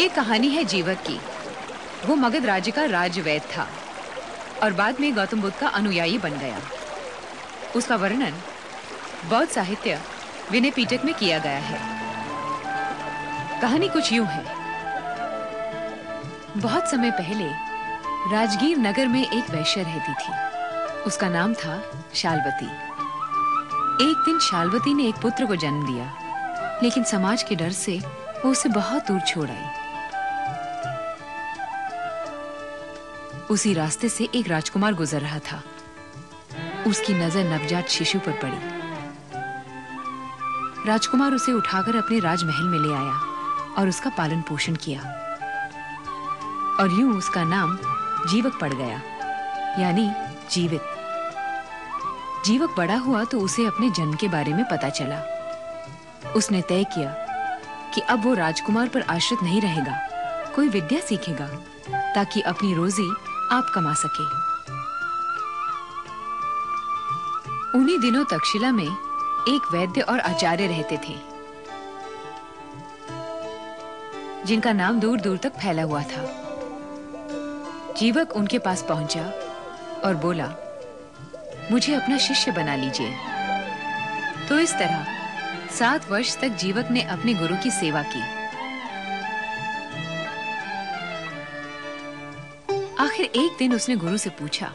ये कहानी है जीवक की। वो मगध राज्य का राजवैद्य था और बाद में गौतम बुद्ध का अनुयायी बन गया। उसका वर्णन बौद्ध साहित्य विनय पिटक में किया गया है। कहानी कुछ यूं है। बहुत समय पहले राजगीर नगर में एक वैश्य रहती थी। उसका नाम था शालवती। एक दिन शालवती ने एक पुत्र को जन्म दिया, लेकिन समाज के डर से वो उसे बहुत दूर छोड़ आई। उसी रास्ते से एक राजकुमार गुजर रहा था। उसकी नजर नवजात शिशु पर पड़ी। राजकुमार उसे उठाकर अपने राजमहल में ले आया और उसका पालन पोषण किया और यूं उसका नाम जीवक पड़ गया, यानी जीवित। जीवक बड़ा हुआ तो उसे अपने जन्म के बारे में पता चला। उसने तय किया कि अब वो राजकुमार पर आश्रित नहीं रहेगा, कोई विद्या सीखेगा ताकि अपनी रोजी आप कमा सके। उन्हीं दिनों तक्षशिला में एक वैद्य और आचार्य रहते थे, जिनका नाम दूर दूर तक फैला हुआ था। जीवक उनके पास पहुंचा और बोला, मुझे अपना शिष्य बना लीजिए। तो इस तरह 7 वर्ष तक जीवक ने अपने गुरु की सेवा की। आखिर एक दिन उसने गुरु से पूछा,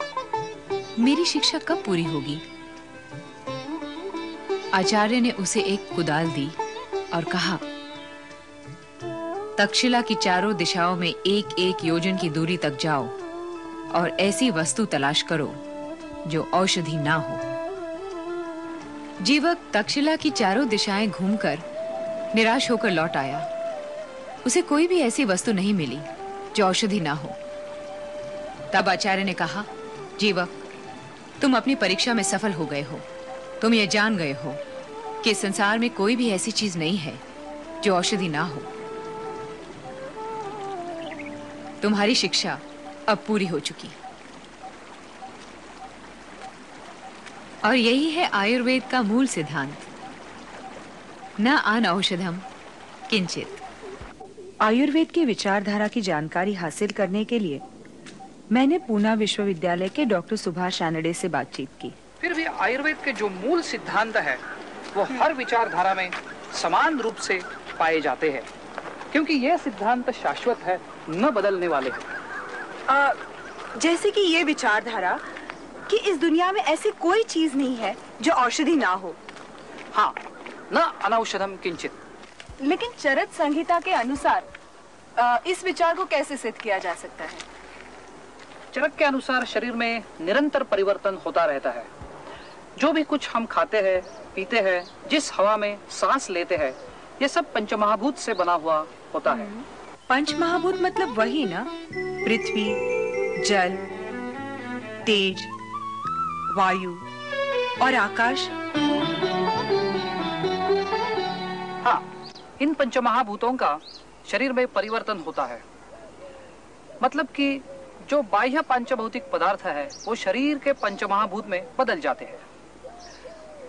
मेरी शिक्षा कब पूरी होगी? आचार्य ने उसे एक कुदाल दी और कहा, तक्षशिला की चारों दिशाओं में 1-1 योजन की दूरी तक जाओ और ऐसी वस्तु तलाश करो जो औषधि ना हो। जीवक तक्षशिला की चारों दिशाएं घूमकर निराश होकर लौट आया। उसे कोई भी ऐसी वस्तु नहीं मिली जो औषधि ना हो। तब आचार्य ने कहा, जीवक, तुम अपनी परीक्षा में सफल हो गए हो। तुम ये जान गए हो कि संसार में कोई भी ऐसी चीज नहीं है जो औषधि ना हो। तुम्हारी शिक्षा अब पूरी हो चुकी। और यही है आयुर्वेद का मूल सिद्धांत, न अनौषधम किंचित। आयुर्वेद की विचारधारा की जानकारी हासिल करने के लिए मैंने पूना विश्वविद्यालय के डॉक्टर सुभाष रानडे से बातचीत की। फिर भी आयुर्वेद के जो मूल सिद्धांत है वो हर विचारधारा में समान रूप से पाए जाते हैं, क्योंकि यह सिद्धांत शाश्वत है, न बदलने वाले हैं। जैसे कि ये विचारधारा कि इस दुनिया में ऐसी कोई चीज नहीं है जो औषधि ना हो। हाँ, न अनौषधम किंचित। लेकिन चरक संहिता के अनुसार इस विचार को कैसे सिद्ध किया जा सकता है? चरक के अनुसार शरीर में निरंतर परिवर्तन होता रहता है। जो भी कुछ हम खाते हैं, पीते हैं, जिस हवा में सांस लेते हैं, ये सब पंचमहाभूत से बना हुआ होता है। पंचमहाभूत मतलब वही ना, पृथ्वी, जल, तेज, वायु और आकाश। हाँ, इन पंचमहाभूतों का शरीर में परिवर्तन होता है। मतलब कि जो बाह्य पंचभौतिक पदार्थ है वो शरीर के पंचमहाभूत में बदल जाते हैं।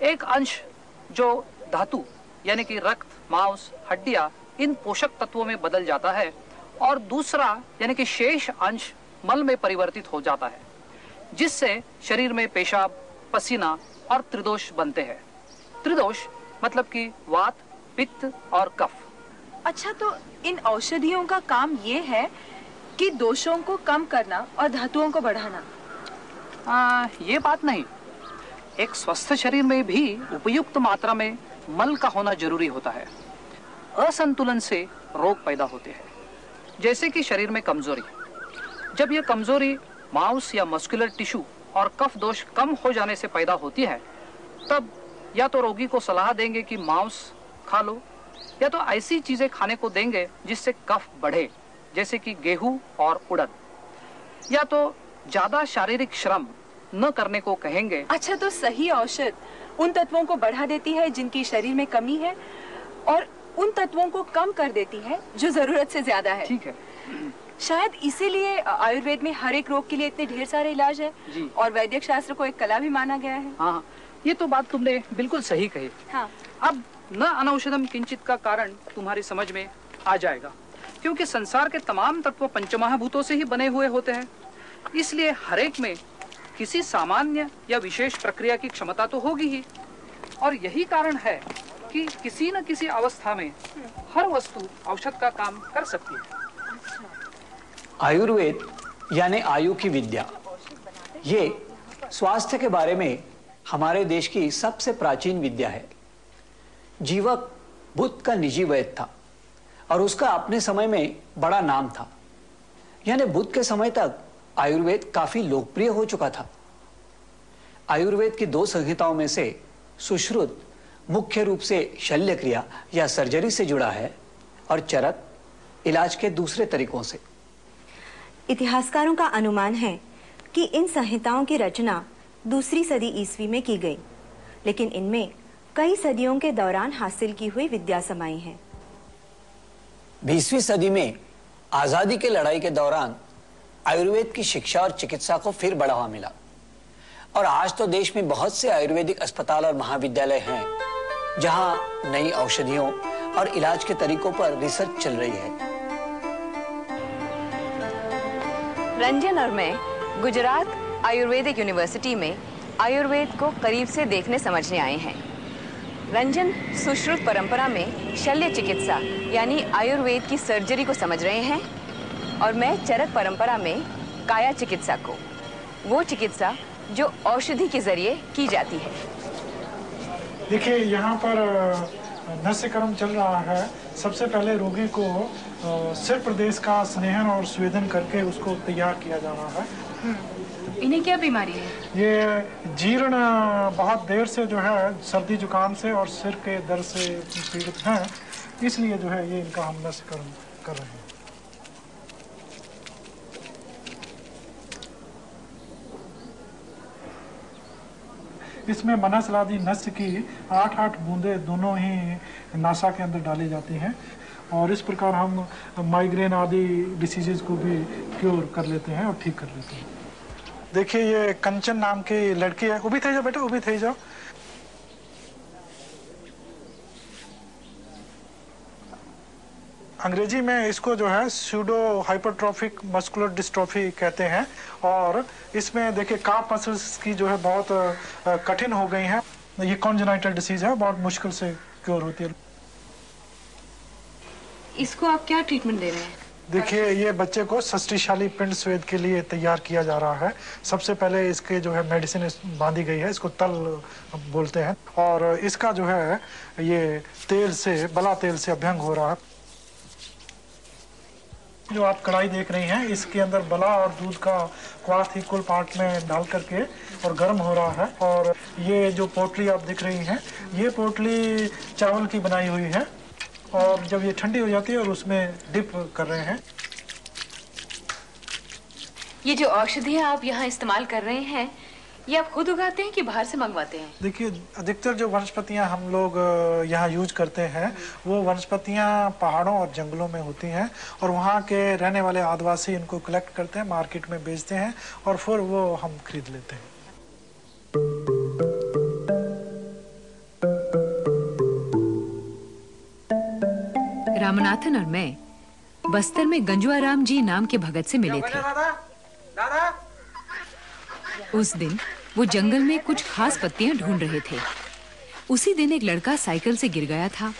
एक अंश जो धातु यानी कि रक्त, मांस, हड्डियां, इन पोषक तत्वों में बदल जाता है और दूसरा यानी कि शेष अंश मल में परिवर्तित हो जाता है, जिससे शरीर में पेशाब, पसीना और त्रिदोष बनते हैं। त्रिदोष मतलब कि वात, पित्त और कफ। अच्छा, तो इन औषधियों का काम ये है कि दोषों को कम करना और धातुओं को बढ़ाना? ये बात नहीं। एक स्वस्थ शरीर में भी उपयुक्त मात्रा में मल का होना जरूरी होता है। असंतुलन से रोग पैदा होते हैं, जैसे कि शरीर में कमजोरी। जब यह कमजोरी मांस या मस्कुलर टिश्यू और कफ दोष कम हो जाने से पैदा होती है, तब या तो रोगी को सलाह देंगे कि मांस खा लो, या तो ऐसी चीजें खाने को देंगे जिससे कफ बढ़े, जैसे कि गेहूं और उड़द, या तो ज्यादा शारीरिक श्रम न करने को कहेंगे। अच्छा, तो सही औषध उन तत्वों को बढ़ा देती है जिनकी शरीर में कमी है और उन तत्वों को कम कर देती है जो जरूरत से ज्यादा है। ठीक है। शायद इसीलिए आयुर्वेद में हर एक रोग के लिए इतने ढेर सारे इलाज है और वैदिक शास्त्र को एक कला भी माना गया है। हाँ, ये तो बात तुमने बिल्कुल सही कही। हाँ। अब न अनौषधम किंचित का कारण तुम्हारी समझ में आ जाएगा, क्योंकि संसार के तमाम तत्व पंचमहाभूतों से ही बने हुए होते हैं, इसलिए हर एक में किसी सामान्य या विशेष प्रक्रिया की क्षमता तो होगी ही। और यही कारण है कि किसी न किसी अवस्था में हर वस्तु औषध का काम कर सकती है। आयुर्वेद यानी आयु की विद्या, ये स्वास्थ्य के बारे में हमारे देश की सबसे प्राचीन विद्या है। जीवक बुद्ध का निजी वैद्य था और उसका अपने समय में बड़ा नाम था। यानी बुद्ध के समय तक आयुर्वेद काफी लोकप्रिय हो चुका था। आयुर्वेद की 2 संहिताओं में से सुश्रुत मुख्य रूप से शल्य क्रिया या सर्जरी से जुड़ा है और चरक इलाज के दूसरे तरीकों से। इतिहासकारों का अनुमान है कि इन संहिताओं की रचना 2री सदी ईस्वी में की गई, लेकिन इनमें कई सदियों के दौरान हासिल की हुई विद्या समाई है। 20वीं सदी में आजादी के लड़ाई के दौरान आयुर्वेद की शिक्षा और चिकित्सा को फिर बढ़ावा मिला और आज तो देश में बहुत से आयुर्वेदिक अस्पताल और महाविद्यालय हैं जहां नई औषधियों और इलाज के तरीकों पर रिसर्च चल रही है। रंजन और मैं गुजरात आयुर्वेदिक यूनिवर्सिटी में आयुर्वेद को करीब से देखने समझने आए हैं। रंजन सुश्रुत परंपरा में शल्य चिकित्सा यानी आयुर्वेद की सर्जरी को समझ रहे हैं और मैं चरक परंपरा में काया चिकित्सा को, वो चिकित्सा जो औषधि के जरिए की जाती है। देखिए, यहाँ पर नस्य कर्म चल रहा है। सबसे पहले रोगी को सिर प्रदेश का स्नेहन और स्वेदन करके उसको तैयार किया जा रहा है। इन्हें क्या बीमारी है? ये जीर्ण बहुत देर से जो है सर्दी जुकाम से और सिर के दर्द से पीड़ित हैं, इसलिए जो है ये इनका हम नस्य कर्म कर रहे हैं। इसमें मनसलादि नस्य की 8-8 बूंदे दोनों ही नासा के अंदर डाली जाती हैं और इस प्रकार हम माइग्रेन आदि डिसीजेज को भी क्योर कर लेते हैं और ठीक कर लेते हैं। देखिए, ये कंचन नाम की लड़की है। उभी थी जाओ बेटा, उभी थी जाओ। अंग्रेजी में इसको जो है सूडो हाइपरट्रॉफिक मस्कुलर डिस्ट्रोफी कहते हैं और इसमें देखिए काफ मसल्स की जो है बहुत कठिन हो गई हैं। ये कॉन्जेनाइटल डिसीज है, बहुत मुश्किल से क्योर होती है। इसको आप क्या ट्रीटमेंट दे रहे हैं? देखिए, ये बच्चे को षष्टिशाली पिंड स्वेद के लिए तैयार किया जा रहा है। सबसे पहले इसके जो है मेडिसिन बांधी गई है, इसको तल बोलते हैं और इसका जो है ये तेल से, बला तेल से अभ्यंग हो रहा है। जो आप कढ़ाई देख रही हैं, इसके अंदर बला और दूध का क्वाथ इक्वल पार्ट में डाल करके और गर्म हो रहा है। और ये जो पोटली आप देख रही हैं, ये पोटली चावल की बनाई हुई है और जब ये ठंडी हो जाती है और उसमें डिप कर रहे हैं। ये जो औषधियाँ आप यहाँ इस्तेमाल कर रहे हैं, ये आप खुद उगाते हैं कि बाहर से मंगवाते हैं? देखिए, अधिकतर जो वनस्पतियाँ हम लोग यहाँ यूज करते हैं वो वनस्पतियाँ पहाड़ों और जंगलों में होती हैं और वहाँ के रहने वाले आदिवासी इनको कलेक्ट करते हैं, मार्केट में बेचते हैं और फिर वो हम खरीद लेते हैं। रामनाथन और मैं बस्तर में गंजुआराम जी नाम के भगत से मिले थे। उस दिन वो जंगल में कुछ खास पत्तियां ढूंढ रहे थे। उसी दिन एक लड़का साइकिल से गिर गया था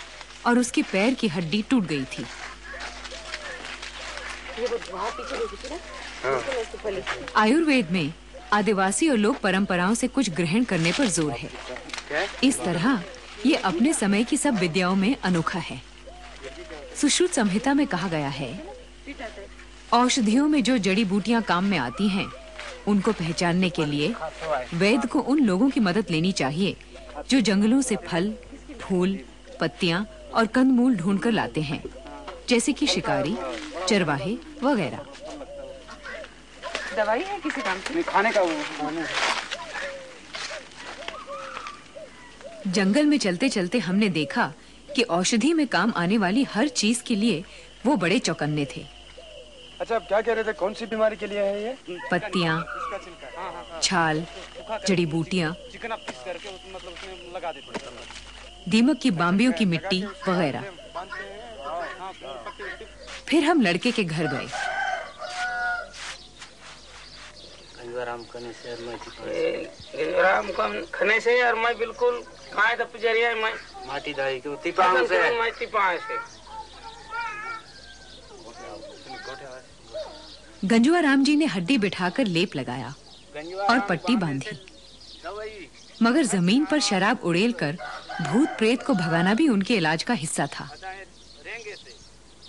और उसके पैर की हड्डी टूट गई थी। आयुर्वेद में आदिवासी और लोक परंपराओं से कुछ ग्रहण करने पर जोर है। इस तरह ये अपने समय की सब विद्याओं में अनोखा है। सुश्रुत संहिता में कहा गया है, औषधियों में जो जड़ी बूटियां काम में आती हैं, उनको पहचानने के लिए वैद्य को उन लोगों की मदद लेनी चाहिए जो जंगलों से फल, फूल, पत्तियां और कंदमूल ढूंढ कर लाते हैं, जैसे कि शिकारी, चरवाहे वगैरह। दवाई है किसी काम की? खाने का जंगल में चलते चलते हमने देखा कि औषधि में काम आने वाली हर चीज के लिए वो बड़े चौकन्ने थे। अच्छा, आप क्या कह रहे थे? कौन सी बीमारी के लिए है ये? पत्तियां, छाल, जड़ी बूटियां, दीमक की बाम्बियों की मिट्टी वगैरह। फिर हम लड़के के घर गए। राम खने से यार मैं बिल्कुल खाए तो पुजरिया मैं माटी दाई के तिपान से मैं तिपान से। गंजुआ राम जी ने हड्डी बिठाकर लेप लगाया और पट्टी बांधी, मगर जमीन पर शराब उड़ेल कर भूत प्रेत को भगाना भी उनके इलाज का हिस्सा था।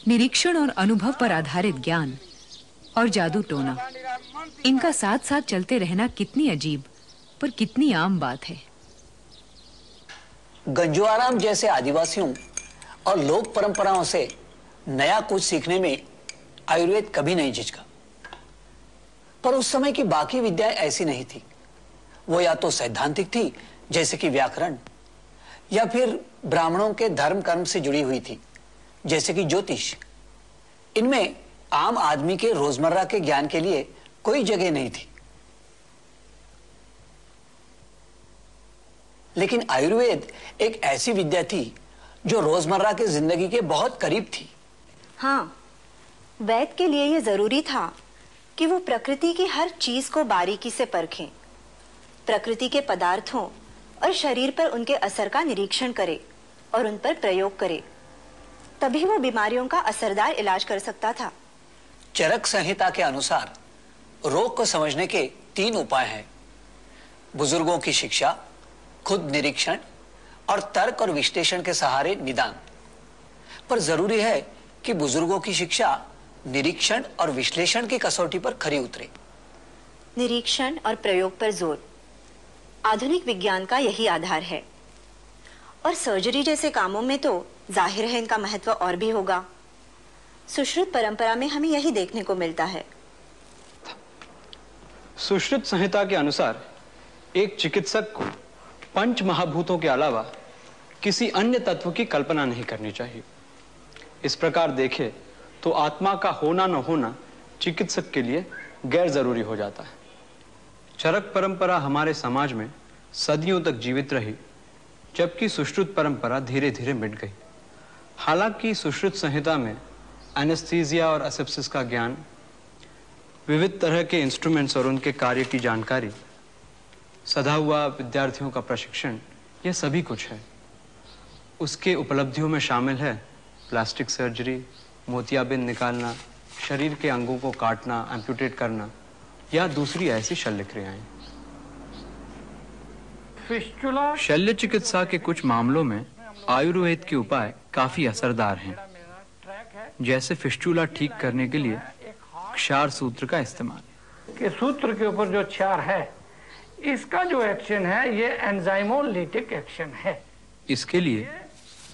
निरीक्षण और अनुभव पर आधारित ज्ञान और जादू टोना, इनका साथ साथ चलते रहना कितनी अजीब पर कितनी आम बात है। गंजुआराम जैसे आदिवासियों और लोक परंपराओं से नया कुछ सीखने में आयुर्वेद कभी नहीं झिझका। पर उस समय की बाकी विद्याएं ऐसी नहीं थी। वो या तो सैद्धांतिक थी जैसे कि व्याकरण, या फिर ब्राह्मणों के धर्म कर्म से जुड़ी हुई थी जैसे कि ज्योतिष। इनमें आम आदमी के रोजमर्रा के ज्ञान के लिए कोई जगह नहीं थी। लेकिन आयुर्वेद एक ऐसी विद्या थी जो रोजमर्रा की जिंदगी के बहुत करीब थी। हाँ, वैद्य के लिए यह जरूरी था कि वो प्रकृति की हर चीज को बारीकी से परखें, प्रकृति के पदार्थों और शरीर पर उनके असर का निरीक्षण करे और उन पर प्रयोग करे, तभी वो बीमारियों का असरदार इलाज कर सकता था। चरक संहिता के अनुसार रोग को समझने के 3 उपाय हैं: बुजुर्गों की शिक्षा, खुद निरीक्षण और तर्क और विश्लेषण के सहारे निदान। पर जरूरी है कि बुजुर्गों की शिक्षा निरीक्षण और विश्लेषण की कसौटी पर खरी उतरे। निरीक्षण और प्रयोग पर जोर आधुनिक विज्ञान का यही आधार है, और सर्जरी जैसे कामों में तो जाहिर है इनका महत्व और भी होगा। सुश्रुत परंपरा में हमें यही देखने को मिलता है। सुश्रुत संहिता के अनुसार एक चिकित्सक को पंच महाभूतों के अलावा किसी अन्य तत्व की कल्पना नहीं करनी चाहिए। इस प्रकार देखें तो आत्मा का होना न होना चिकित्सक के लिए गैर जरूरी हो जाता है। चरक परंपरा हमारे समाज में सदियों तक जीवित रही, जबकि सुश्रुत परंपरा धीरे धीरे मिट गई। हालांकि सुश्रुत संहिता में एनेस्थीसिया और असेप्सिस का ज्ञान, विविध तरह के इंस्ट्रूमेंट्स और उनके कार्य की जानकारी, सधा हुआ विद्यार्थियों का प्रशिक्षण, यह सभी कुछ है। उसके उपलब्धियों में शामिल है प्लास्टिक सर्जरी, मोतियाबिंद निकालना, शरीर के अंगों को काटना, एम्पुटेट करना या दूसरी ऐसी शल्य क्रियाएं। शल्य चिकित्सा के कुछ मामलों में आयुर्वेद के उपाय काफी असरदार हैं, जैसे फिस्टुला ठीक करने के लिए क्षार सूत्र का इस्तेमाल। कि सूत्र के ऊपर जो क्षार है, इसका जो एक्शन है ये एंजाइमोलिटिक एक्शन है। इसके लिए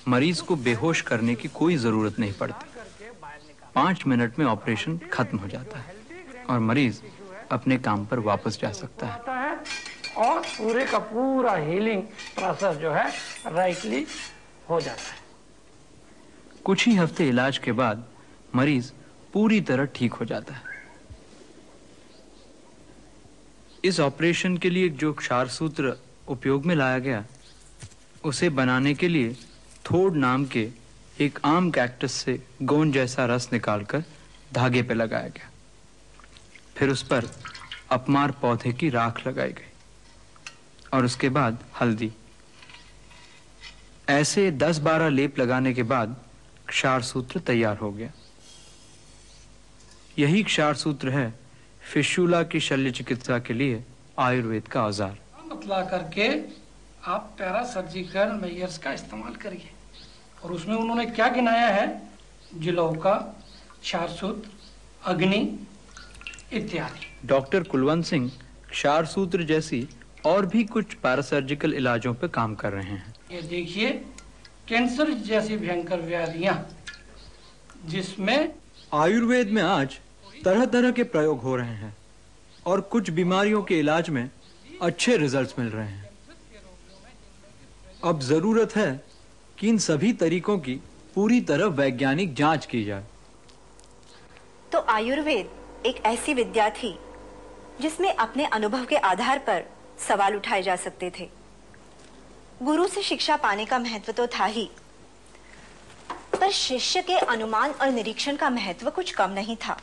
मरीज को बेहोश करने की कोई जरूरत नहीं पड़ती। 5 मिनट में ऑपरेशन खत्म हो जाता है और मरीज अपने काम पर वापस जा सकता है और पूरे का पूरा हीलिंग प्रोसेस जो है राइटली हो जाता है। कुछ ही हफ्ते इलाज के बाद मरीज पूरी तरह ठीक हो जाता है। इस ऑपरेशन के लिए जो क्षार सूत्र उपयोग में लाया गया, उसे बनाने के लिए थोड़ नाम के एक आम कैक्टस से गोंद जैसा रस निकालकर धागे पे लगाया गया। फिर उस पर अपमार पौधे की राख लगाई गई और उसके बाद हल्दी। ऐसे 10-12 लेप लगाने के बाद क्षार सूत्र तैयार हो गया। यही क्षार सूत्र है फिस्टुला की शल्य चिकित्सा के लिए आयुर्वेद का औजार। बतला करके आप पैरासर्जिकल मेजर्स का इस्तेमाल करिए, और उसमें उन्होंने क्या गिनाया है? जिलौका, क्षारसूत्र, अग्नि इत्यादि। डॉक्टर कुलवंत सिंह क्षार सूत्र जैसी और भी कुछ पैरासर्जिकल इलाजों पर काम कर रहे हैं। ये देखिए, कैंसर जैसी भयंकर व्याधियां जिसमें आयुर्वेद में आज तरह तरह के प्रयोग हो रहे हैं और कुछ बीमारियों के इलाज में अच्छे रिजल्ट्स मिल रहे हैं। अब जरूरत है कि इन सभी तरीकों की पूरी तरह वैज्ञानिक जांच की जाए। तो आयुर्वेद एक ऐसी विद्या थी जिसमें अपने अनुभव के आधार पर सवाल उठाए जा सकते थे। गुरु से शिक्षा पाने का महत्व तो था ही, पर शिष्य के अनुमान और निरीक्षण का महत्व कुछ कम नहीं था।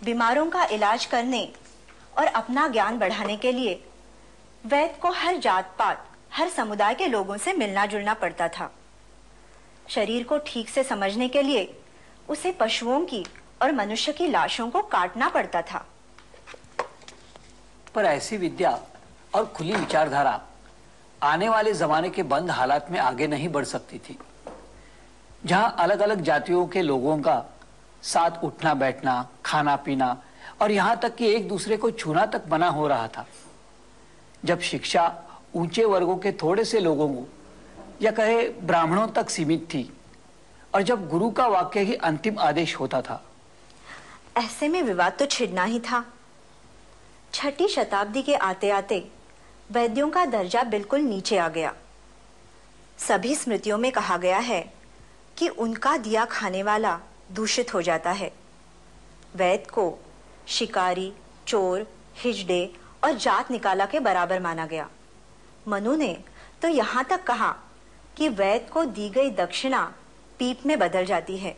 बीमारों का इलाज करने और अपना ज्ञान बढ़ाने के लिए वैद्य को हर जात पात, हर समुदाय के लोगों से मिलना जुलना पड़ता था। शरीर को ठीक से समझने के लिए उसे पशुओं की और मनुष्य की लाशों को काटना पड़ता था। पर ऐसी विद्या और खुली विचारधारा आने वाले जमाने के बंद हालात में आगे नहीं बढ़ सकती थी, जहां अलग अलग जातियों के लोगों का साथ उठना बैठना, खाना पीना और यहां तक कि एक दूसरे को छूना तक मना हो रहा था। जब शिक्षा ऊंचे वर्गों के थोड़े से लोगों को या कहे ब्राह्मणों तक सीमित थी और जब गुरु का वाक्य ही अंतिम आदेश होता था, ऐसे में विवाद तो छिड़ना ही था। 6ठी शताब्दी के आते आते वैद्यों का दर्जा बिल्कुल नीचे आ गया। सभी स्मृतियों में कहा गया है कि उनका दिया खाने वाला दूषित हो जाता है। वैद्य को शिकारी, चोर, हिजड़े और जात निकाला के बराबर माना गया। मनु ने तो यहाँ तक कहा कि वैद्य को दी गई दक्षिणा पीप में बदल जाती है।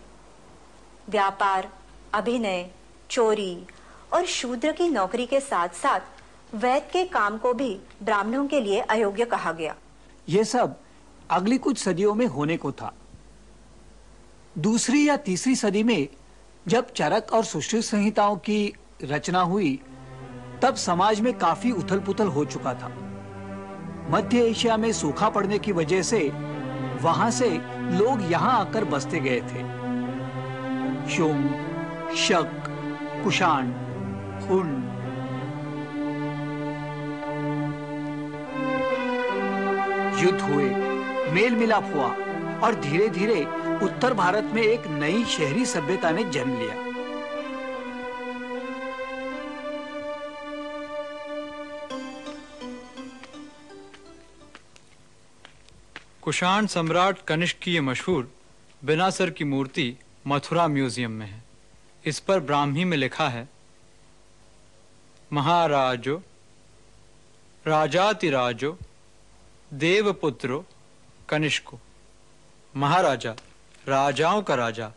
व्यापार, अभिनय, चोरी और शूद्र की नौकरी के साथ साथ वैद्य के काम को भी ब्राह्मणों के लिए अयोग्य कहा गया। ये सब अगली कुछ सदियों में होने को था। 2री या 3री सदी में जब चरक और सुश्रुत संहिताओं की रचना हुई, तब समाज में काफी उथल पुथल हो चुका था। मध्य एशिया में सूखा पड़ने की वजह से वहां से लोग यहां आकर बसते गए थे। शुंग, शक, कुषाण, हुन, युद्ध हुए, मेल मिलाप हुआ और धीरे धीरे उत्तर भारत में एक नई शहरी सभ्यता ने जन्म लिया। कुषाण सम्राट कनिष्क की ये मशहूर बिना सर की मूर्ति मथुरा म्यूजियम में है। इस पर ब्राह्मी में लिखा है, महाराजो राजातिराजो देवपुत्रो कनिष्को। महाराजा, राजाओं का राजा,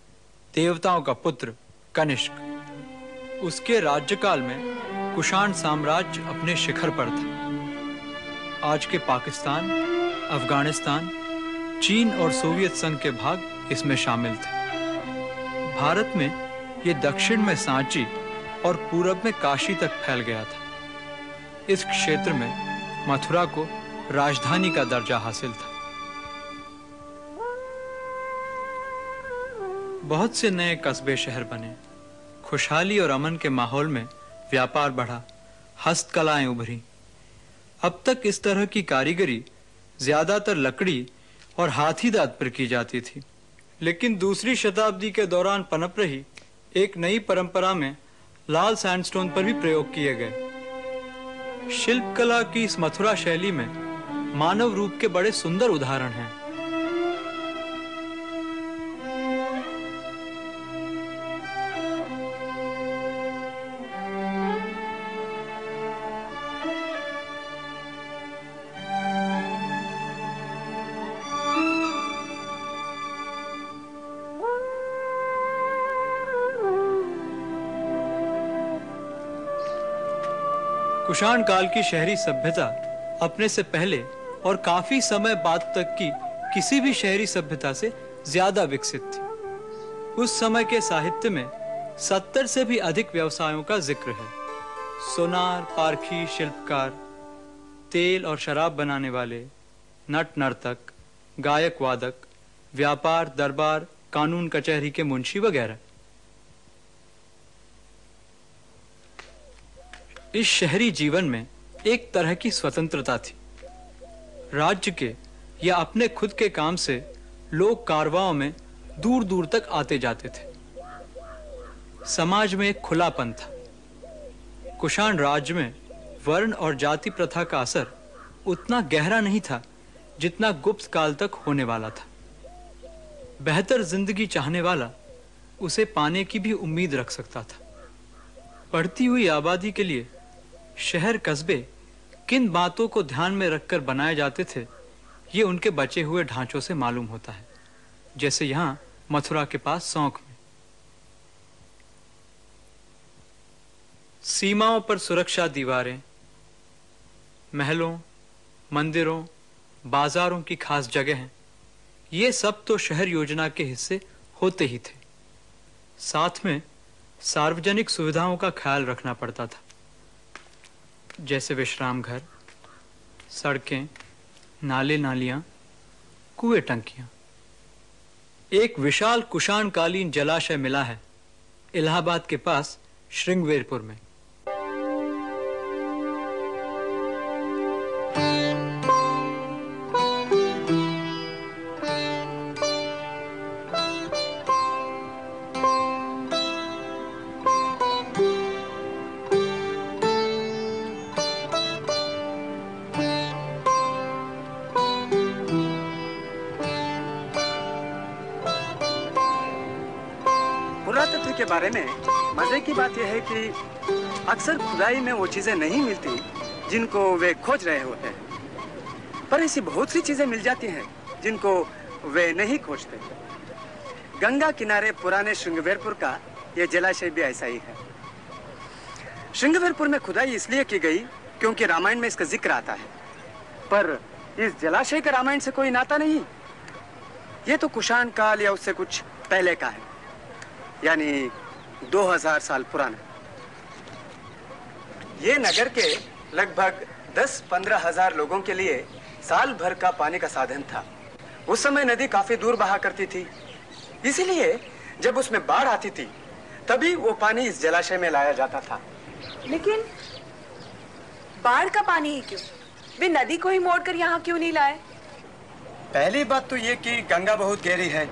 देवताओं का पुत्र कनिष्क। उसके राज्यकाल में कुषाण साम्राज्य अपने शिखर पर था। आज के पाकिस्तान, अफगानिस्तान, चीन और सोवियत संघ के भाग इसमें शामिल थे। भारत में ये दक्षिण में सांची और पूरब में काशी तक फैल गया था। इस क्षेत्र में मथुरा को राजधानी का दर्जा हासिल था। बहुत से नए कस्बे शहर बने। खुशहाली और अमन के माहौल में व्यापार बढ़ा, हस्तकलाएं उभरी। अब तक इस तरह की कारीगरी ज्यादातर लकड़ी और हाथी दांत पर की जाती थी, लेकिन 2री शताब्दी के दौरान पनप रही एक नई परंपरा में लाल सैंडस्टोन पर भी प्रयोग किए गए। शिल्पकला की इस मथुरा शैली में मानव रूप के बड़े सुंदर उदाहरण हैं। कुषाण काल की शहरी सभ्यता अपने से पहले और काफी समय बाद तक की किसी भी शहरी सभ्यता से ज्यादा विकसित थी। उस समय के साहित्य में 70 से भी अधिक व्यवसायों का जिक्र है। सोनार, पारखी, शिल्पकार, तेल और शराब बनाने वाले, नट नर्तक, गायक वादक, व्यापार, दरबार, कानून कचहरी के मुंशी वगैरह। इस शहरी जीवन में एक तरह की स्वतंत्रता थी। राज्य के या अपने खुद के काम से लोग कारवां में दूर दूर तक आते जाते थे। समाज में एक खुलापन था। कुषाण राज्य में वर्ण और जाति प्रथा का असर उतना गहरा नहीं था जितना गुप्त काल तक होने वाला था। बेहतर जिंदगी चाहने वाला उसे पाने की भी उम्मीद रख सकता था। बढ़ती हुई आबादी के लिए शहर कस्बे किन बातों को ध्यान में रखकर बनाए जाते थे, ये उनके बचे हुए ढांचों से मालूम होता है। जैसे यहां मथुरा के पास सौंख में। सीमाओं पर सुरक्षा दीवारें, महलों, मंदिरों, बाजारों की खास जगह हैं, ये सब तो शहर योजना के हिस्से होते ही थे। साथ में सार्वजनिक सुविधाओं का ख्याल रखना पड़ता था, जैसे विश्राम घर, सड़कें, नाले नालियां, कुएं टंकियां। एक विशाल कुषाणकालीन जलाशय मिला है इलाहाबाद के पास श्रृंगवेरपुर में। पुरातत्व के बारे में मजे की बात यह है कि अक्सर खुदाई में वो चीजें नहीं मिलती जिनको वे खोज रहे होते हैं, पर ऐसी बहुत सी चीजें मिल जाती हैं जिनको वे नहीं खोजते। गंगा किनारे पुराने श्रृंगवेरपुर का यह जलाशय भी ऐसा ही है। श्रृंगवेरपुर में खुदाई इसलिए की गई क्योंकि रामायण में इसका जिक्र आता है, पर इस जलाशय का रामायण से कोई नाता नहीं। ये तो कुषाण काल या उससे कुछ पहले का है, यानी 2000 साल पुराना। ये नगर के लगभग 10-15 हजार लोगों के लिए साल भर का पानी का साधन था। उस समय नदी काफी दूर बहा करती थी, इसीलिए जब उसमें बाढ़ आती थी तभी वो पानी इस जलाशय में लाया जाता था। लेकिन बाढ़ का पानी ही क्यों? वे नदी को ही मोड़कर यहाँ क्यों नहीं लाए? पहली बात तो ये कि गंगा बहुत गहरी है,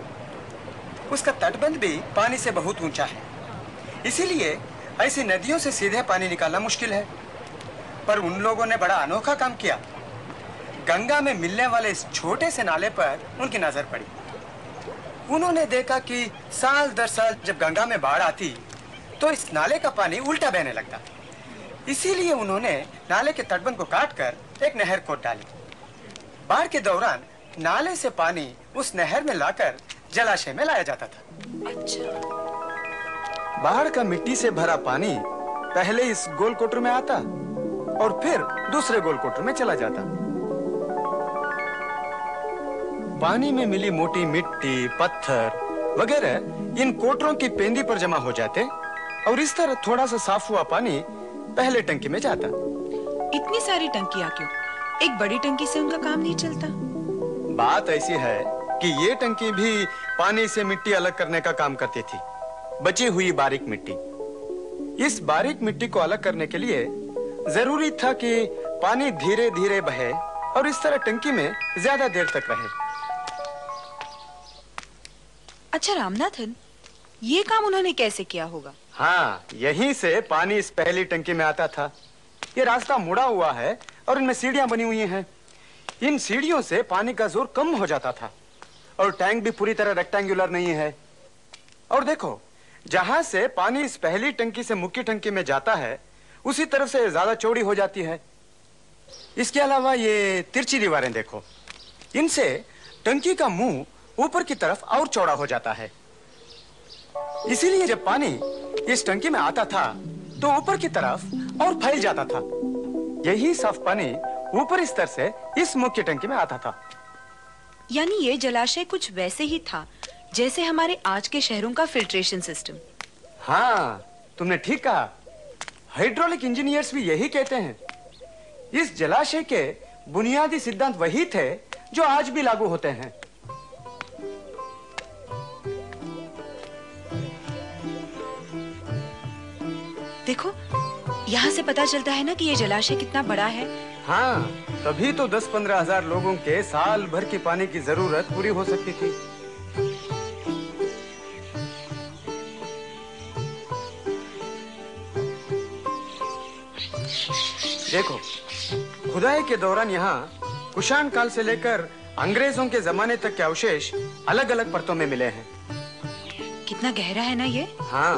उसका तटबंध भी पानी से बहुत ऊंचा है, इसीलिए ऐसी नदियों से सीधे पानी निकालना मुश्किल है। पर उन लोगों ने बड़ा अनोखा काम किया। गंगा में मिलने वाले इस छोटे से नाले पर उनकी नजर पड़ी। उन्होंने देखा कि साल दर साल जब गंगा में बाढ़ आती तो इस नाले का पानी उल्टा बहने लगता। इसीलिए उन्होंने नाले के तटबंध को काटकर एक नहर खोद डाली। बाढ़ के दौरान नाले से पानी उस नहर में लाकर जलाशय में लाया जाता था। अच्छा। बाढ़ का मिट्टी से भरा पानी पहले इस गोल कोटर में आता और फिर दूसरे गोल कोटर में चला जाता। पानी में मिली मोटी मिट्टी, पत्थर वगैरह इन कोटरों की पेंदी पर जमा हो जाते और इस तरह थोड़ा सा साफ हुआ पानी पहले टंकी में जाता। इतनी सारी टंकियां क्यों? एक बड़ी टंकी से उनका काम नहीं चलता? बात ऐसी है कि ये टंकी भी पानी से मिट्टी अलग करने का काम करती थी, बची हुई बारीक मिट्टी। इस बारीक मिट्टी को अलग करने के लिए जरूरी था कि पानी धीरे धीरे बहे और इस तरह टंकी में ज्यादा देर तक रहे। अच्छा रामनाथन, ये काम उन्होंने कैसे किया होगा? हाँ, यहीं से पानी इस पहली टंकी में आता था। ये रास्ता मुड़ा हुआ है और इनमें सीढ़ियां बनी हुई हैं। इन सीढ़ियों से पानी का जोर कम हो जाता था और टैंक भी पूरी तरह रेक्टेंगुलर नहीं है। और देखो, जहां से पानी इस पहली टंकी से मुख्य टंकी में जाता है उसी तरफ से ज्यादा चौड़ी हो जाती है। इसके अलावा ये तिरछी दीवारें देखो, इनसे टंकी का मुंह ऊपर की तरफ और चौड़ा हो जाता है। इसीलिए जब पानी इस टंकी में आता था तो ऊपर की तरफ और फैल जाता था। यही साफ पानी ऊपरी स्तर से इस मुख्य टंकी में आता था। यानी ये जलाशय कुछ वैसे ही था जैसे हमारे आज के शहरों का फिल्ट्रेशन सिस्टम। हाँ, तुमने ठीक कहा। हाइड्रोलिक इंजीनियर्स भी यही कहते हैं। इस जलाशय के बुनियादी सिद्धांत वही थे जो आज भी लागू होते हैं। देखो, यहाँ से पता चलता है ना कि ये जलाशय कितना बड़ा है। हाँ, तभी तो 10-15 हजार लोगों के साल भर की पानी की जरूरत पूरी हो सकती थी। देखो, खुदाई के दौरान यहाँ कुषाण काल से लेकर अंग्रेजों के जमाने तक के अवशेष अलग अलग परतों में मिले हैं। कितना गहरा है ना ये? हाँ।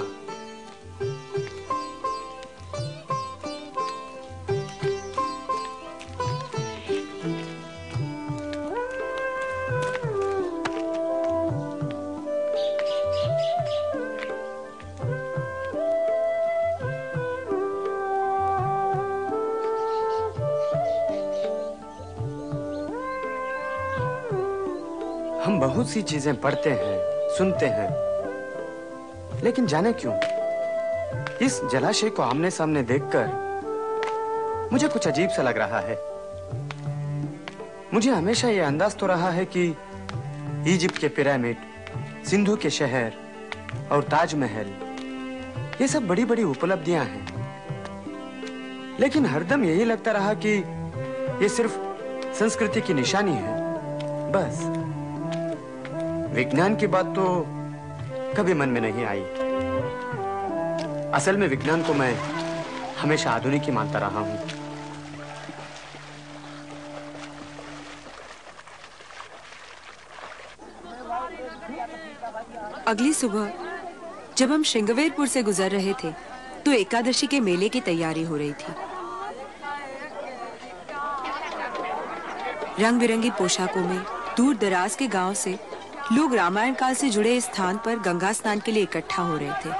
हम बहुत सी चीजें पढ़ते हैं, सुनते हैं, लेकिन जाने क्यों इस जलाशय को आमने सामने देखकर मुझे कुछ अजीब सा लग रहा है। मुझे हमेशा यह अंदाज तो रहा है कि इजिप्ट के पिरामिड, सिंधु के शहर और ताजमहल ये सब बड़ी बड़ी उपलब्धियां हैं, लेकिन हरदम यही लगता रहा कि ये सिर्फ संस्कृति की निशानी है बस। विज्ञान की बात तो कभी मन में नहीं आई। असल में विज्ञान को मैं हमेशा आधुनिक ही मानता रहा हूं। अगली सुबह जब हम श्रृंगवेरपुर से गुजर रहे थे तो एकादशी के मेले की तैयारी हो रही थी। रंग बिरंगी पोशाकों में दूर दराज के गांव से लोग रामायण काल से जुड़े इस स्थान पर गंगा स्नान के लिए इकट्ठा हो रहे थे।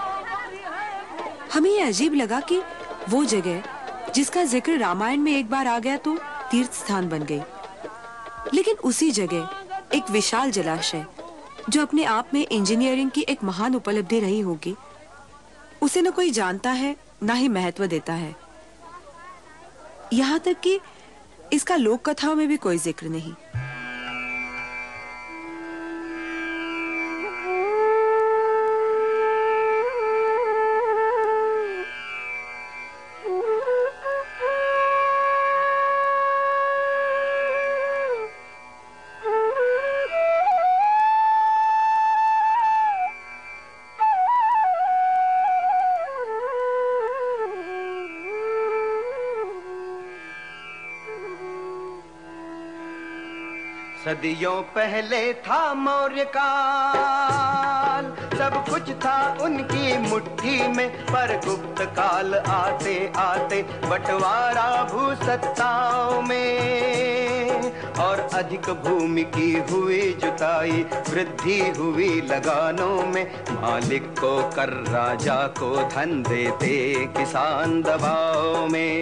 हमें यह अजीब लगा कि वो जगह जिसका जिक्र रामायण में एक बार आ गया तो तीर्थ स्थान बन गई, लेकिन उसी जगह एक विशाल जलाशय जो अपने आप में इंजीनियरिंग की एक महान उपलब्धि रही होगी, उसे न कोई जानता है न ही महत्व देता है। यहाँ तक कि इसका लोक कथाओं में भी कोई जिक्र नहीं। सदियों पहले था मौर्य काल, सब कुछ था उनकी मुट्ठी में, पर गुप्त काल आते आते बंटवारा भूसत्ताओं में, और अधिक भूमि की हुई जुताई, वृद्धि हुई लगानों में, मालिक को कर राजा को धन देते किसान दबाव में।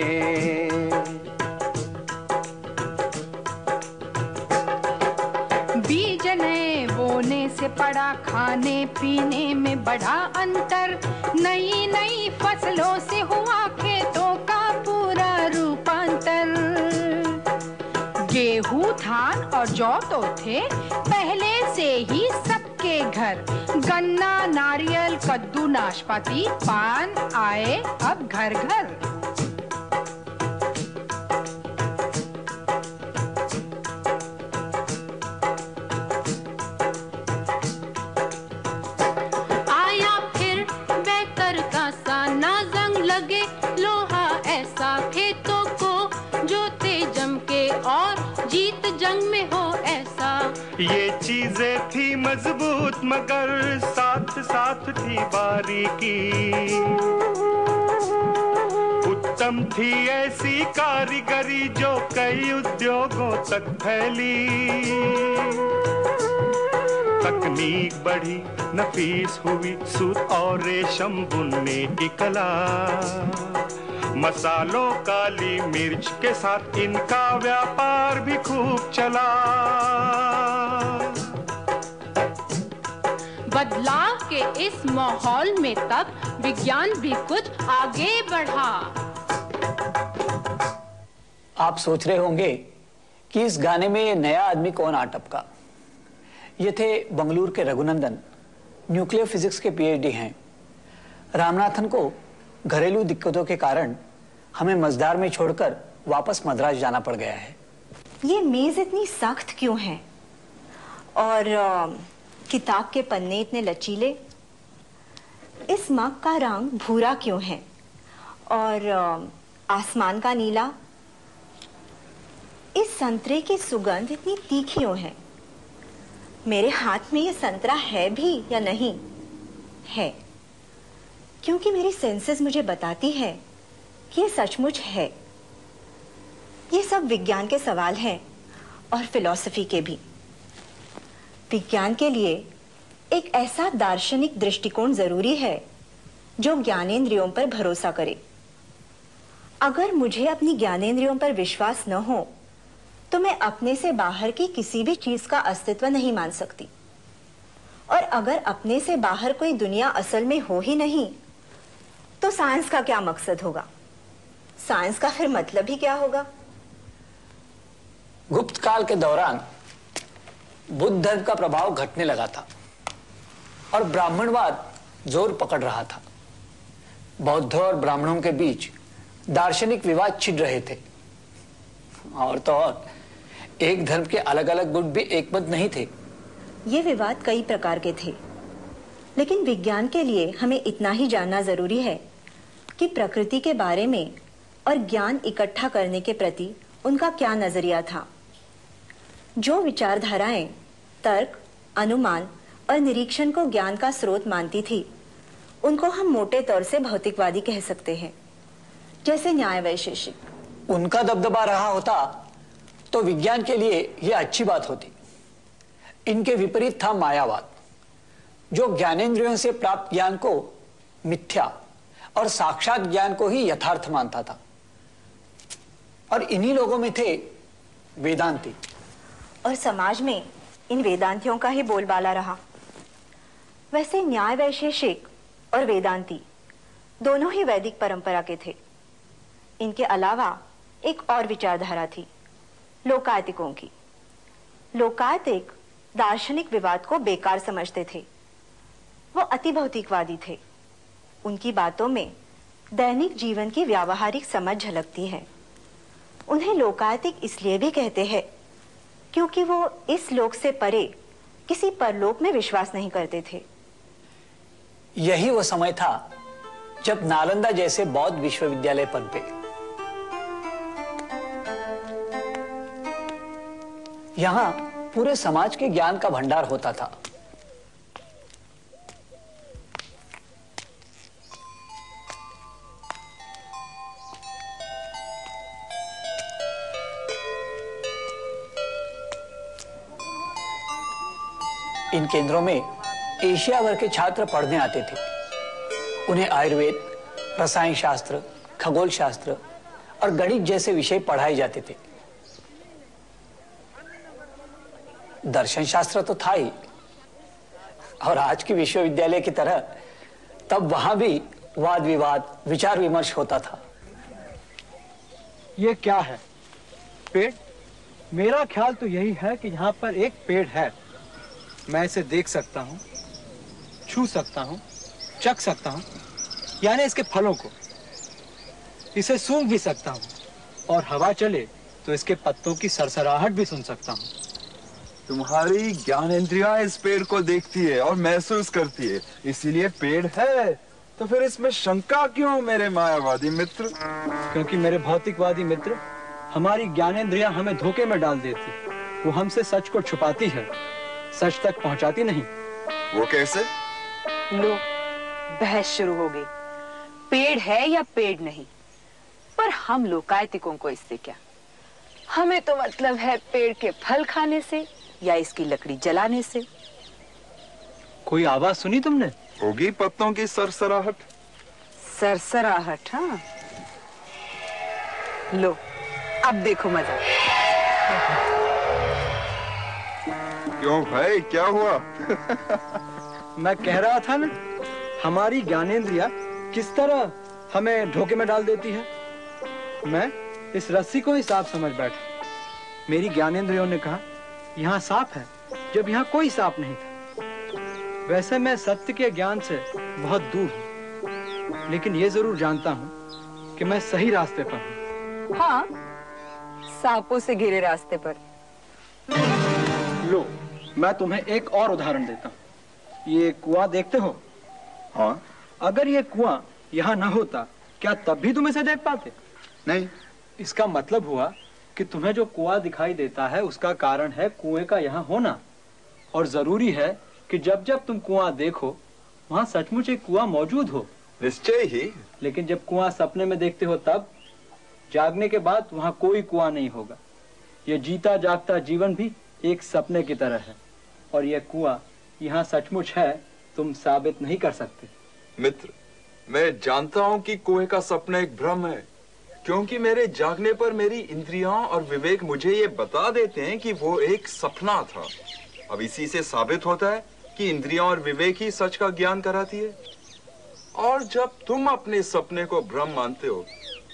बीज नए बोने से पड़ा, खाने पीने में बढ़ा अंतर, नई नई फसलों से हुआ खेतों का पूरा रूपांतर। गेहूं, धान और जौ तो थे पहले से ही सबके घर, गन्ना, नारियल, कद्दू, नाशपाती, पान आए अब घर घर। ये चीजें थी मजबूत मगर साथ साथ थी बारीकी, उत्तम थी ऐसी कारीगरी जो कई उद्योगों तक फैली। तकनीक बढ़ी, नफीस हुई सूत और रेशम बुनने की कला, मसालों, काली मिर्च के साथ इनका व्यापार भी खूब चला। बदलाव के इस माहौल में तब विज्ञान भी कुछ आगे बढ़ा। आप सोच रहे होंगे कि इस गाने में ये नया आदमी कौन आ टपका। ये थे बंगलुरु के रघुनंदन, न्यूक्लियर फिजिक्स के पीएचडी हैं। रामनाथन को घरेलू दिक्कतों के कारण हमें मजदार में छोड़कर वापस मद्रास जाना पड़ गया है। ये मेज इतनी सख्त क्यों है और किताब के पन्ने इतने लचीले? इस मग का रंग भूरा क्यों है और आसमान का नीला? इस संतरे की सुगंध इतनी तीखी क्यों है? मेरे हाथ में ये संतरा है भी या नहीं है, क्योंकि मेरी सेंसेस मुझे बताती है कि ये सचमुच है। ये सब विज्ञान के सवाल हैं और फिलॉसफी के भी। विज्ञान के लिए एक ऐसा दार्शनिक दृष्टिकोण जरूरी है जो ज्ञानेंद्रियों पर भरोसा करे। अगर मुझे अपनी ज्ञानेंद्रियों पर विश्वास न हो तो मैं अपने से बाहर की किसी भी चीज का अस्तित्व नहीं मान सकती। और अगर अपने से बाहर कोई दुनिया असल में हो ही नहीं, तो साइंस का क्या मकसद होगा? साइंस का फिर मतलब ही क्या होगा? गुप्त काल के दौरान बुद्ध धर्म का प्रभाव घटने लगा था और ब्राह्मणवाद जोर पकड़ रहा था। बौद्धों और ब्राह्मणों के बीच दार्शनिक विवाद छिड़ रहे थे। और तो और एक धर्म के अलग अलग गुट भी एकमत नहीं थे। ये विवाद कई प्रकार के थे, लेकिन विज्ञान के लिए हमें इतना ही जानना जरूरी है कि प्रकृति के बारे में और ज्ञान इकट्ठा करने के प्रति उनका क्या नजरिया था। जो विचारधाराएं तर्क, अनुमान और निरीक्षण को ज्ञान का स्रोत मानती थी, उनको हम मोटे तौर से भौतिकवादी कह सकते हैं, जैसे न्याय वैशेषिक। उनका दबदबा रहा होता तो विज्ञान के लिए यह अच्छी बात होती। इनके विपरीत था मायावाद, जो ज्ञानेंद्रियों से प्राप्त ज्ञान को मिथ्या और साक्षात ज्ञान को ही यथार्थ मानता था। और इन्हीं लोगों में थे वेदांती। और समाज में इन वेदांतियों का ही बोलबाला रहा। वैसे न्याय वैशेषिक और वेदांती दोनों ही वैदिक परंपरा के थे। इनके अलावा एक और विचारधारा थी, लोकायतिकों की। लोकायतिक दार्शनिक विवाद को बेकार समझते थे। वो अति भौतिकवादी थे। उनकी बातों में दैनिक जीवन की व्यावहारिक समझ झलकती है। उन्हें लोकायतिक इसलिए भी कहते हैं क्योंकि वो इस लोक से परे किसी परलोक में विश्वास नहीं करते थे। यही वो समय था जब नालंदा जैसे बौद्ध विश्वविद्यालय पनपे। यहां पूरे समाज के ज्ञान का भंडार होता था। इन केंद्रों में एशिया भर के छात्र पढ़ने आते थे। उन्हें आयुर्वेद, रसायन शास्त्र, खगोल शास्त्र और गणित जैसे विषय पढ़ाए जाते थे। दर्शन शास्त्र तो था ही, और आज की विश्वविद्यालय की तरह तब वहां भी वाद विवाद, विचार विमर्श होता था। ये क्या है? पेड़? मेरा ख्याल तो यही है कि यहाँ पर एक पेड़ है। मैं इसे देख सकता हूँ, छू सकता हूँ, चख सकता हूँ, यानी इसके फलों को। इसे सूंघ भी सकता हूँ, और हवा चले तो इसके पत्तों की सरसराहट भी सुन सकता हूँ। तुम्हारी ज्ञानेंद्रियां इस पेड़ को देखती है और महसूस करती है, इसीलिए पेड़ है। तो फिर इसमें शंका क्यों मेरे मायावादी मित्र? क्योंकि मेरे भौतिकवादी मित्र, हमारी ज्ञानेंद्रियां हमें धोखे में डाल देती। वो हमसे सच को छुपाती है, सच तक पहुंचाती नहीं। वो कैसे? लो, बहस शुरू हो गई। पेड़ है या पेड़ नहीं, पर हम लोकायतिकों को इससे क्या? हमें तो मतलब है पेड़ के फल खाने से या इसकी लकड़ी जलाने से। कोई आवाज सुनी तुमने? होगी पत्तों की सरसराहट। सरसराहट? हाँ, लो अब देखो मजा। क्यों भाई, क्या हुआ? मैं कह रहा था ना, हमारी ज्ञानेंद्रिया किस तरह हमें धोखे में डाल देती है। मैं इस रस्सी को ही सांप समझ बैठा। मेरी ज्ञानेंद्रियों ने कहा यहाँ सांप है, जब यहाँ कोई सांप नहीं था। वैसे मैं सत्य के ज्ञान से बहुत दूर हूँ, लेकिन ये जरूर जानता हूँ कि मैं सही रास्ते पर हूँ। हाँ, सांपों से घिरे रास्ते पर। लो, मैं तुम्हें एक और उदाहरण देता हूँ। ये कुआं देखते हो? हाँ। अगर ये कुआं यहाँ न होता, क्या तब भी तुम इसे देख पाते? नहीं। इसका मतलब हुआ कि तुम्हें जो कुआं दिखाई देता है उसका कारण है कुएं का यहाँ होना। और जरूरी है कि जब जब तुम कुआं देखो, वहाँ सचमुच एक कुआं मौजूद हो। निश्चय ही। लेकिन जब कुआं सपने में देखते हो तब? जागने के बाद वहाँ कोई कुआं नहीं होगा। यह जीता जागता जीवन भी एक सपने की तरह है, और यह कुआं यहाँ सचमुच है तुम साबित नहीं कर सकते। मित्र, मैं जानता हूँ कि कुएं का सपना एक भ्रम है, क्योंकि मेरे जागने पर मेरी इंद्रियां और विवेक मुझे ये बता देते हैं कि वो एक सपना था। अब इसी से साबित होता है कि इंद्रियां और विवेक ही सच का ज्ञान कराती है। और जब तुम अपने सपने को भ्रम मानते हो,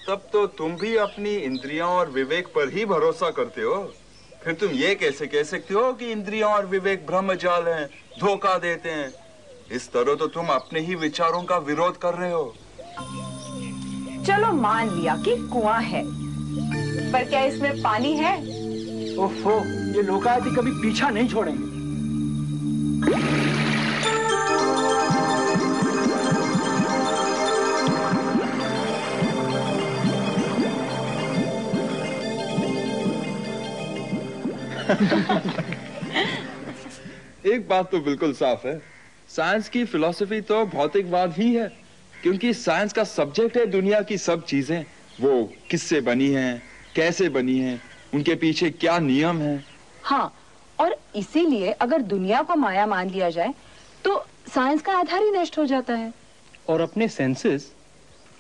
तब तो तुम भी अपनी इंद्रियां और विवेक पर ही भरोसा करते हो। फिर तुम ये कैसे कह सकते हो कि इंद्रियां और विवेक भ्रमजाल हैं, धोखा देते हैं? इस तरह तो तुम अपने ही विचारों का विरोध कर रहे हो। चलो मान लिया कि कुआं है, पर क्या इसमें पानी है? ओफो, ये लोकायती कभी पीछा नहीं छोड़ेंगे। एक बात तो बिल्कुल साफ है, साइंस की फिलॉसफी तो भौतिकवाद ही है, क्योंकि साइंस का सब्जेक्ट है दुनिया की सब चीजें। वो किससे बनी हैं, कैसे बनी हैं, उनके पीछे क्या नियम हैं। हाँ, और इसीलिए अगर दुनिया को माया मान लिया जाए तो साइंस का आधार ही नष्ट हो जाता है। और अपने सेंसेस,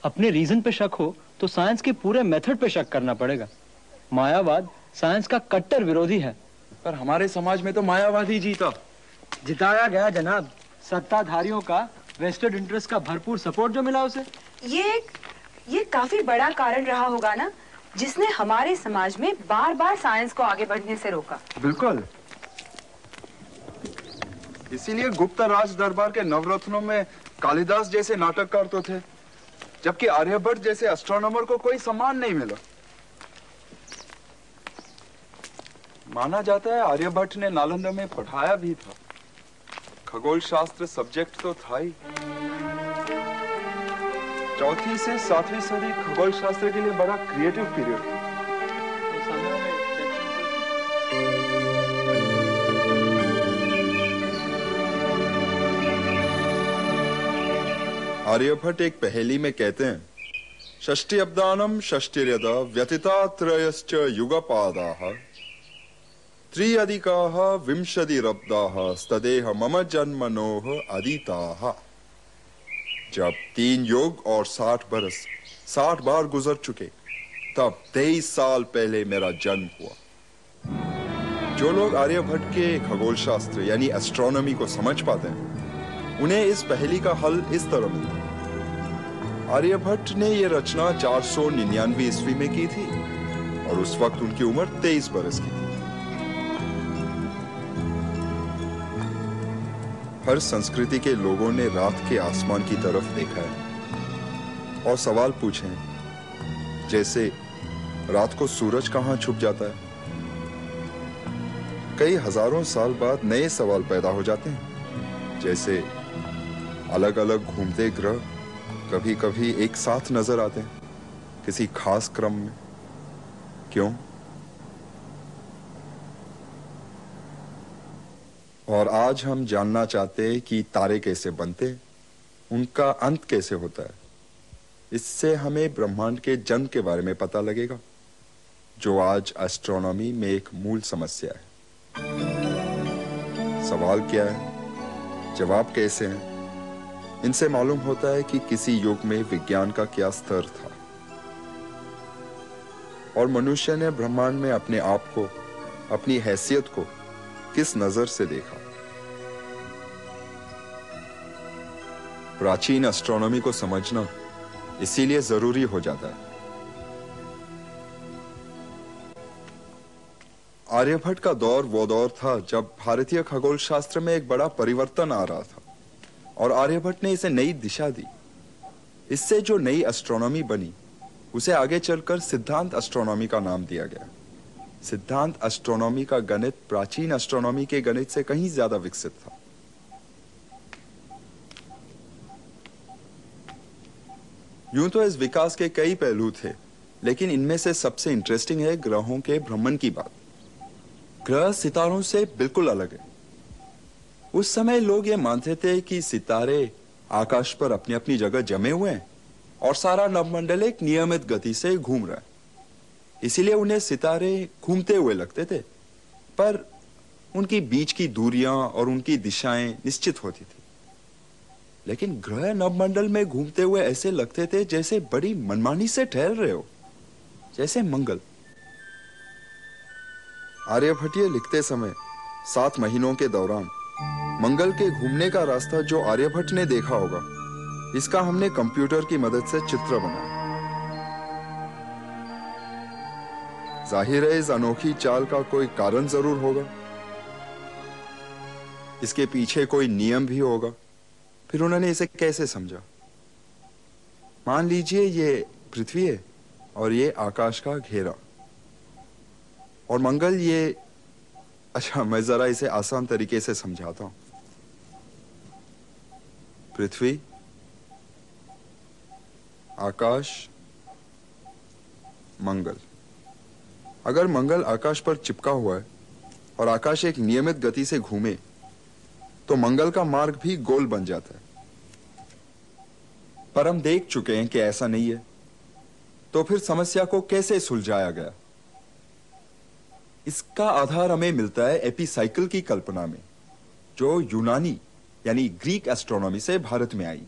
अपने रीजन पे शक हो तो साइंस के पूरे मेथड पे शक करना पड़ेगा। मायावाद साइंस का कट्टर विरोधी है। पर हमारे समाज में तो मायावाद ही जीता। जिताया गया जनाब, सत्ताधारियों का वेस्टेड इंटरेस्ट का भरपूर सपोर्ट जो मिला उसे। ये काफी बड़ा कारण रहा होगा ना, जिसने हमारे समाज में बार बार साइंस को आगे बढ़ने से रोका। बिल्कुल, इसीलिए गुप्त राज दरबार के नवरत्नों में कालिदास जैसे नाटककार तो थे, जबकि आर्यभट्ट जैसे एस्ट्रोनॉमर को कोई सम्मान नहीं मिला। माना जाता है आर्यभट्ट ने नालंदा में पढ़ाया भी था। खगोल शास्त्र सब्जेक्ट तो था ही। 4वीं से 7वीं सदी खगोल शास्त्र के लिए बड़ा क्रिएटिव पीरियड था। आर्यभट्ट एक पहेली में कहते हैं, षष्टि अब्दानम षष्टिर्यदा व्यतिता त्रयश्च युगपादाः त्रिअधिकाः विंशतिरब्दाः स्तदेह मम जन्मनोः अदिताः। जब 3 युग और 60 बरस 60 बार गुजर चुके, तब 23 साल पहले मेरा जन्म हुआ। जो लोग आर्यभट्ट के खगोल शास्त्र यानी एस्ट्रोनॉमी को समझ पाते हैं, उन्हें इस पहेली का हल इस तरह मिलता है। आर्यभट्ट ने यह रचना 499 ईस्वी में की थी और उस वक्त उनकी उम्र 23 बरस की थी। हर संस्कृति के लोगों ने रात के आसमान की तरफ देखा है और सवाल पूछे हैं, जैसे रात को सूरज कहां छुप जाता है। कई हजारों साल बाद नए सवाल पैदा हो जाते हैं, जैसे अलग अलग घूमते ग्रह कभी कभी एक साथ नजर आते हैं किसी खास क्रम में। क्यों? और आज हम जानना चाहते हैं कि तारे कैसे बनते, उनका अंत कैसे होता है। इससे हमें ब्रह्मांड के जन्म के बारे में पता लगेगा, जो आज एस्ट्रोनॉमी में एक मूल समस्या है। सवाल क्या है, जवाब कैसे हैं, इनसे मालूम होता है कि किसी युग में विज्ञान का क्या स्तर था और मनुष्य ने ब्रह्मांड में अपने आप को, अपनी हैसियत को किस नजर से देखा। प्राचीन एस्ट्रोनॉमी को समझना इसीलिए जरूरी हो जाता है। आर्यभट्ट का दौर वो दौर था जब भारतीय खगोल शास्त्र में एक बड़ा परिवर्तन आ रहा था और आर्यभट्ट ने इसे नई दिशा दी। इससे जो नई एस्ट्रोनॉमी बनी, उसे आगे चलकर सिद्धांत एस्ट्रोनॉमी का नाम दिया गया। सिद्धांत एस्ट्रोनॉमी का गणित प्राचीन एस्ट्रोनॉमी के गणित से कहीं ज्यादा विकसित था। यूं तो इस विकास के कई पहलू थे, लेकिन इनमें से सबसे इंटरेस्टिंग है ग्रहों के भ्रमण की बात। ग्रह सितारों से बिल्कुल अलग है। उस समय लोग ये मानते थे कि सितारे आकाश पर अपनी अपनी जगह जमे हुए हैं और सारा नवमंडल एक नियमित गति से घूम रहा है। इसीलिए उन्हें सितारे घूमते हुए लगते थे, पर उनकी बीच की दूरियां और उनकी दिशाएं निश्चित होती थी। लेकिन ग्रह नवमंडल में घूमते हुए ऐसे लगते थे जैसे बड़ी मनमानी से ठहर रहे हो। जैसे मंगल। आर्यभट्टीय लिखते समय 7 महीनों के दौरान मंगल के घूमने का रास्ता जो आर्यभट्ट ने देखा होगा, इसका हमने कंप्यूटर की मदद से चित्र बनाया। जाहिर है इस अनोखी चाल का कोई कारण जरूर होगा, इसके पीछे कोई नियम भी होगा। फिर उन्होंने इसे कैसे समझा? मान लीजिए ये पृथ्वी है और ये आकाश का घेरा, और मंगल ये, अच्छा मैं जरा इसे आसान तरीके से समझाता हूं। पृथ्वी, आकाश, मंगल। अगर मंगल आकाश पर चिपका हुआ है और आकाश एक नियमित गति से घूमे तो मंगल का मार्ग भी गोल बन जाता है। पर हम देख चुके हैं कि ऐसा नहीं है। तो फिर समस्या को कैसे सुलझाया गया? इसका आधार हमें मिलता है एपीसाइकिल की कल्पना में, जो यूनानी यानी ग्रीक एस्ट्रोनॉमी से भारत में आई।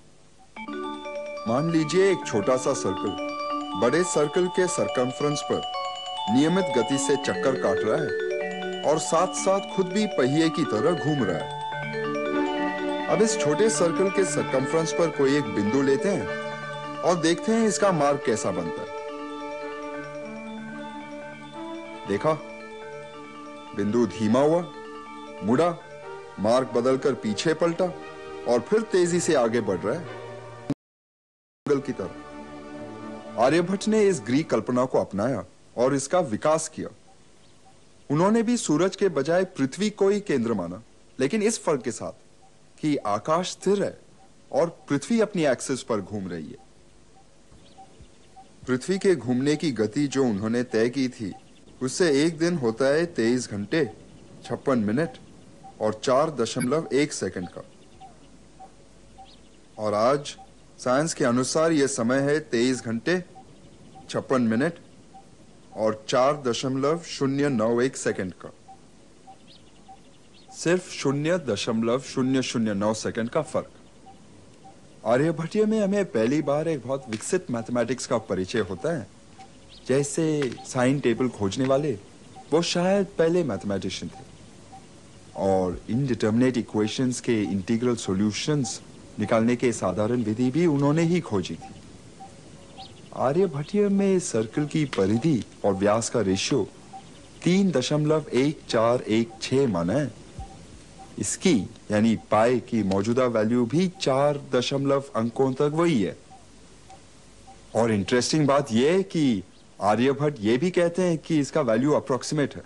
मान लीजिए एक छोटा सा सर्कल बड़े सर्कल के सरकमफ्रेंस पर नियमित गति से चक्कर काट रहा है और साथ साथ खुद भी पहिए की तरह घूम रहा है। अब इस छोटे सर्कल के सरकमफ्रेंस पर कोई एक बिंदु लेते हैं और देखते हैं इसका मार्ग कैसा बनता है। देखा, बिंदु धीमा हुआ, मुड़ा, मार्ग बदलकर पीछे पलटा और फिर तेजी से आगे बढ़ रहा है मंगल की तरफ। आर्यभट्ट ने इस ग्रीक कल्पना को अपनाया और इसका विकास किया। उन्होंने भी सूरज के बजाय पृथ्वी को ही केंद्र माना, लेकिन इस फर्क के साथ कि आकाश स्थिर है और पृथ्वी अपनी एक्सिस पर घूम रही है। पृथ्वी के घूमने की गति जो उन्होंने तय की थी, उससे एक दिन होता है 23 घंटे 56 मिनट और 4.1 सेकंड का। और आज साइंस के अनुसार यह समय है 23 घंटे 56 मिनट और 4.091 सेकंड का। सिर्फ 0.009 सेकंड का फर्क। आर्यभट्टीय में हमें पहली बार एक बहुत विकसित मैथमेटिक्स का परिचय होता है। जैसे साइन टेबल खोजने वाले, वो शायद पहले मैथमेटिशियन थे, और इनडिटर्मिनेट इक्वेशंस के इंटीग्रल सॉल्यूशंस निकालने के साधारण विधि भी उन्होंने ही खोजी थी। आर्यभट्टीय में सर्कल की परिधि और व्यास का रेशियो 3.1416 माना है। इसकी यानी पाई की मौजूदा वैल्यू भी 4 दशमलव अंकों तक वही है। और इंटरेस्टिंग बात यह है कि आर्यभट्ट ये भी कहते हैं कि इसका वैल्यू अप्रोक्सीमेट है।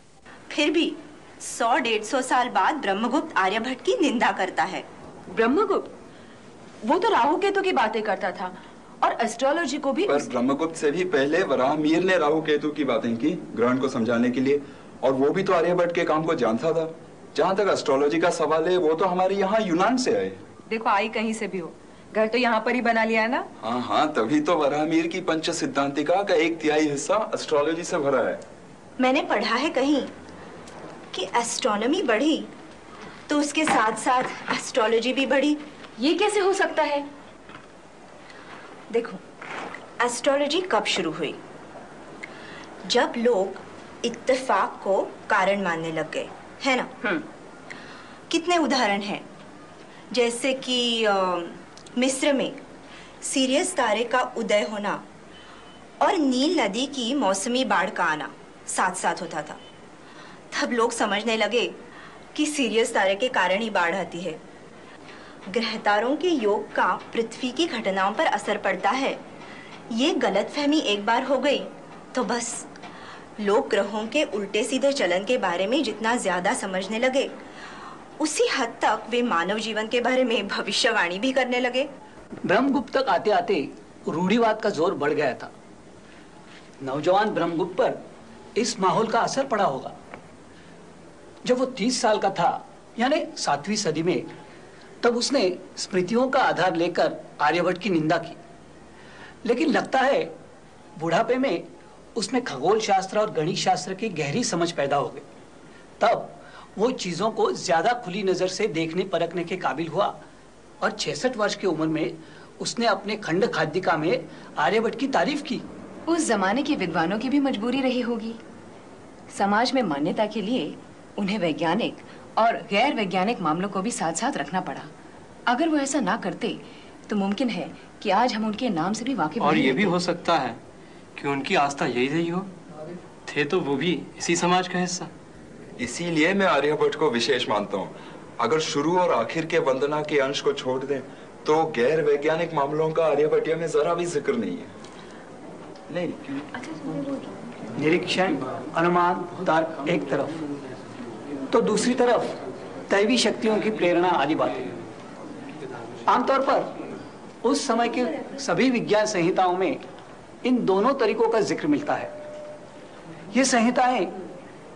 फिर भी 100-150 साल बाद ब्रह्मगुप्त आर्यभट्ट की निंदा करता है। ब्रह्मगुप्त? वो तो राहु केतु की बातें करता था और एस्ट्रोलॉजी को भी। पर ब्रह्मगुप्त से भी पहले वराहमिहिर ने राहु केतु की बातें की ग्रहण को समझाने के लिए, और वो भी तो आर्यभट्ट के काम को जानता था। जहाँ तक एस्ट्रोलॉजी का सवाल है, वो तो हमारे यहाँ यूनान से आए। देखो, आई कहीं से भी हो, घर तो यहाँ पर ही बना लिया है ना। हाँ हाँ, तभी तो वराहमिहिर की पंच सिद्धांतिका का 1/3 हिस्सा एस्ट्रोलॉजी से भरा है। मैंने पढ़ा है कहीं कि एस्ट्रोनॉमी बढ़ी तो उसके साथ साथ एस्ट्रोलॉजी भी बढ़ी। ये कैसे हो सकता है? देखो, एस्ट्रोलॉजी कब शुरू हुई? जब लोग इत्तेफाक को कारण मानने लग गए, है ना? कितने उदाहरण हैं, जैसे कि मिस्र में सीरियस तारे का उदय होना और नील नदी की मौसमी बाढ़ का आना साथ साथ होता था। तब लोग समझने लगे कि सीरियस तारे के कारण ही बाढ़ आती है। ग्रहतारों के योग का पृथ्वी की घटनाओं पर असर पड़ता है, ये गलतफहमी एक बार हो गई तो बस लोग ग्रहों के उल्टे सीधे चलन के बारे में जितना ज्यादा समझने लगे, उसी हद तक वे मानव जीवन के बारे में भविष्यवाणी भी करने लगे। ब्रह्मगुप्त तक आते आते रूढ़िवाद का जोर बढ़ गया था। नौजवान ब्रह्मगुप्त पर इस माहौल का असर पड़ा होगा। जब वो 30 साल का था, यानी 7वीं सदी में, तब उसने स्मृतियों का आधार लेकर आर्यभट्ट की निंदा की। लेकिन लगता है बुढ़ापे में उसमें खगोल शास्त्र और गणित शास्त्र की गहरी समझ पैदा हो गई। तब वो चीजों को ज्यादा खुली नजर से देखने परखने के काबिल हुआ और 66 वर्ष की उम्र में उसने अपने खंड खाद्यिका में आर्यभट्ट की तारीफ की। उस जमाने के विद्वानों की भी मजबूरी रही होगी। समाज में मान्यता के लिए उन्हें वैज्ञानिक और गैर वैज्ञानिक मामलों को भी साथ साथ रखना पड़ा। अगर वो ऐसा ना करते तो मुमकिन है कि आज हम उनके नाम से भी वाकिफ और ये भी हो सकता है कि उनकी आस्था यही रही हो, थे तो वो भी इसी समाज का हिस्सा। इसीलिए मैं आर्यभट्ट को विशेष मानता हूँ। अगर शुरू और आखिर के वंदना के अंश को छोड़ दें तो गैर वैज्ञानिक मामलों का आर्यभट्टिया में जरा भी जिक्र नहीं है। नहीं, निरीक्षण, अनुमान, तर्क एक तरफ, तो दूसरी तरफ दैवी शक्तियों की प्रेरणा आदि बातें। आमतौर पर उस समय के सभी विज्ञान संहिताओं में इन दोनों तरीकों का जिक्र मिलता है। ये संहिताएं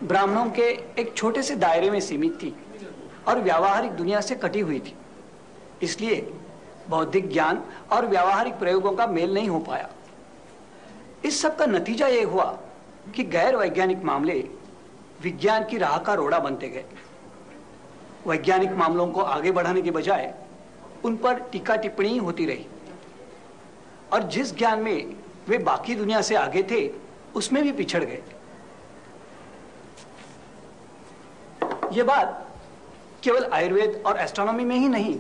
ब्राह्मणों के एक छोटे से दायरे में सीमित थी और व्यावहारिक दुनिया से कटी हुई थी। इसलिए बौद्धिक ज्ञान और व्यावहारिक प्रयोगों का मेल नहीं हो पाया। इस सब का नतीजा ये हुआ कि गैर वैज्ञानिक मामले विज्ञान की राह का रोड़ा बनते गए। वैज्ञानिक मामलों को आगे बढ़ाने के बजाय उन पर टीका टिप्पणी होती रही और जिस ज्ञान में वे बाकी दुनिया से आगे थे उसमें भी पिछड़ गए। ये बात केवल आयुर्वेद और एस्ट्रोनॉमी में ही नहीं,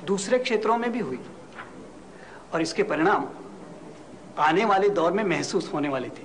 दूसरे क्षेत्रों में भी हुई और इसके परिणाम आने वाले दौर में महसूस होने वाले थे।